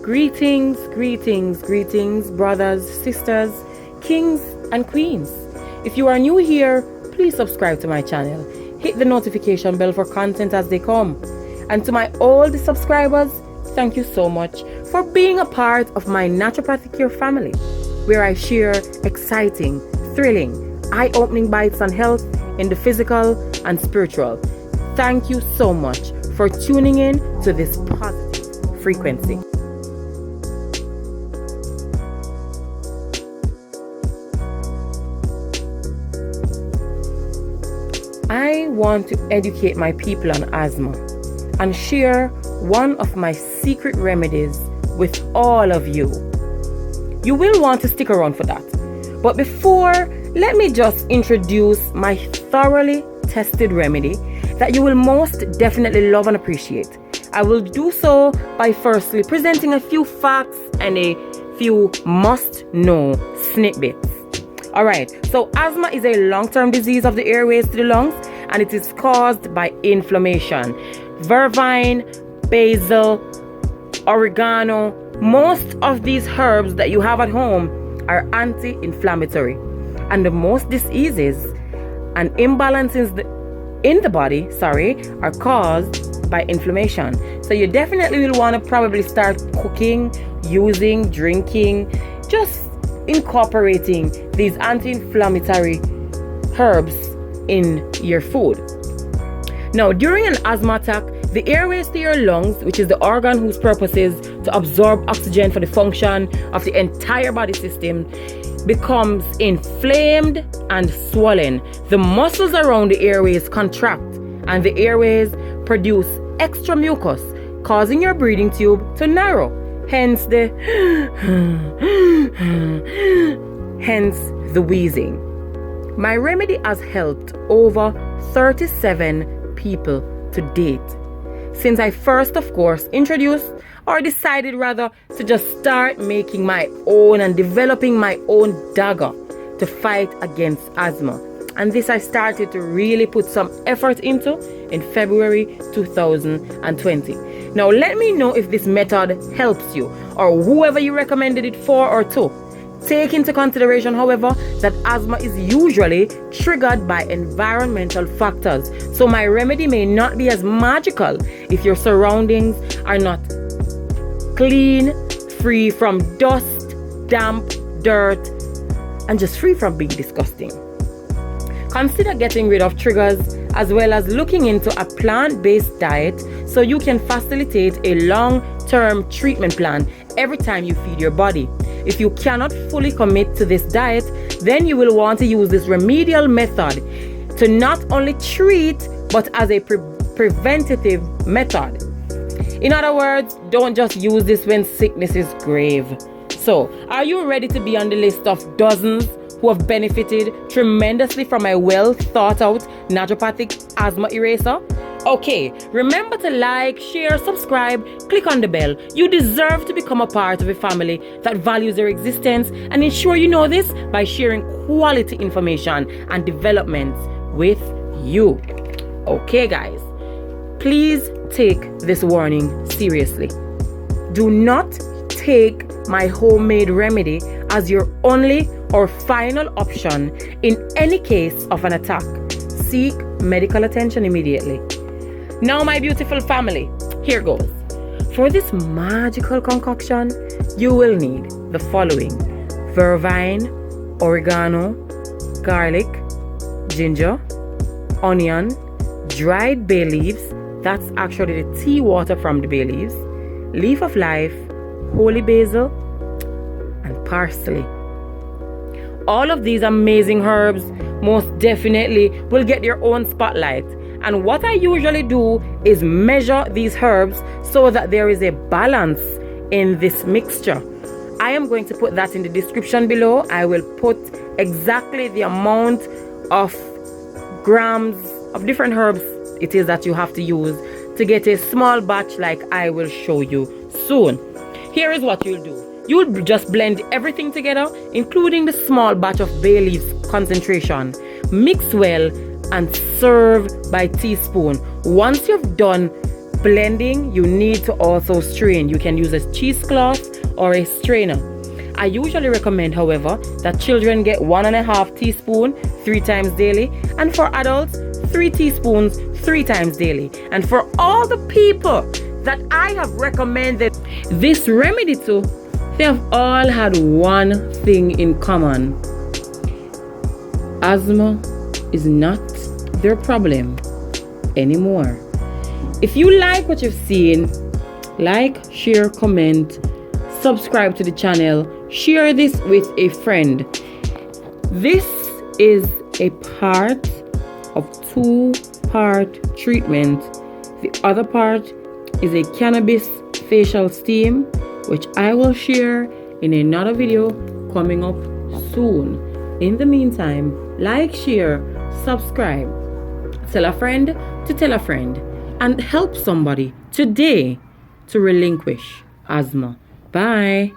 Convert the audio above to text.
Greetings, greetings, greetings, brothers, sisters, kings and queens. If you are new here, please subscribe to my channel. Hit the notification bell for content as they come. And to my old subscribers, thank you so much for being a part of my naturopathic care family, where I share exciting, thrilling, eye-opening bites on health in the physical and spiritual. Thank you so much for tuning in to this positive frequency. I want to educate my people on asthma and share one of my secret remedies with all of you. You will want to stick around for that. But before, let me just introduce my thoroughly tested remedy that you will most definitely love and appreciate. I will do so by firstly presenting a few facts and a few must-know snippets. Alright, so asthma is a long-term disease of the airways to the lungs, and it is caused by inflammation. VERVAIN, BASIL, OREGANO, most of these herbs that you have at home are anti-inflammatory. And the most diseases and imbalances in the body, are caused by inflammation. So you definitely will want to probably start cooking, using, drinking, just incorporating these anti-inflammatory herbs in your food. Now, during an asthma attack, the airways to your lungs, which is the organ whose purpose is to absorb oxygen for the function of the entire body system, becomes inflamed and swollen. The muscles around the airways contract, and the airways produce extra mucus, causing your breathing tube to narrow. Hence the wheezing. My remedy has helped over 37 people to date, since I first, of course, decided rather to just start making my own and developing my own dagger to fight against asthma. And this I started to really put some effort into in February 2020. Now let me know if this method helps you or whoever you recommended it for or to. Take into consideration, however, that asthma is usually triggered by environmental factors. So my remedy may not be as magical if your surroundings are not clean, free from dust, damp, dirt, and just free from being disgusting. Consider getting rid of triggers as well as looking into a plant-based diet so you can facilitate a long-term treatment plan every time you feed your body. If you cannot fully commit to this diet, then you will want to use this remedial method to not only treat but as a preventative method. In other words, don't just use this when sickness is grave. So, are you ready to be on the list of dozens who have benefited tremendously from my well thought out naturopathic asthma eraser? Okay, remember to like, share, subscribe, click on the bell. You deserve to become a part of a family that values their existence, and ensure you know this by sharing quality information and developments with you. Okay guys, please take this warning seriously. Do not take my homemade remedy as your only or final option in any case of an attack. Seek medical attention immediately. Now my beautiful family, here goes. For this magical concoction, you will need the following: vervain, oregano, garlic, ginger, onion, dried bay leaves, that's actually the tea water from the bay leaves, leaf of life, holy basil, and parsley. All of these amazing herbs most definitely will get their own spotlight. And what I usually do is measure these herbs so that there is a balance in this mixture. I am going to put that in the description below. I will put exactly the amount of grams of different herbs it is that you have to use to get a small batch like I will show you soon. Here is what you'll do. You'll just blend everything together, including the small batch of bay leaves concentration. Mix well and serve by teaspoon. Once you've done blending, you need to also strain. You can use a cheesecloth or a strainer. I usually recommend, however, that children get 1.5 teaspoons 3 times daily, and for adults 3 teaspoons 3 times daily. And for all the people that I have recommended this remedy to, they have all had one thing in common. Asthma is not their problem anymore. If you like what you've seen, like, share, comment, subscribe to the channel, share this with a friend. This is a part of 2-part treatment. The other part is a cannabis facial steam, which I will share in another video coming up soon. In the meantime, like, share, subscribe, tell a friend to tell a friend, and help somebody today to relinquish asthma. Bye.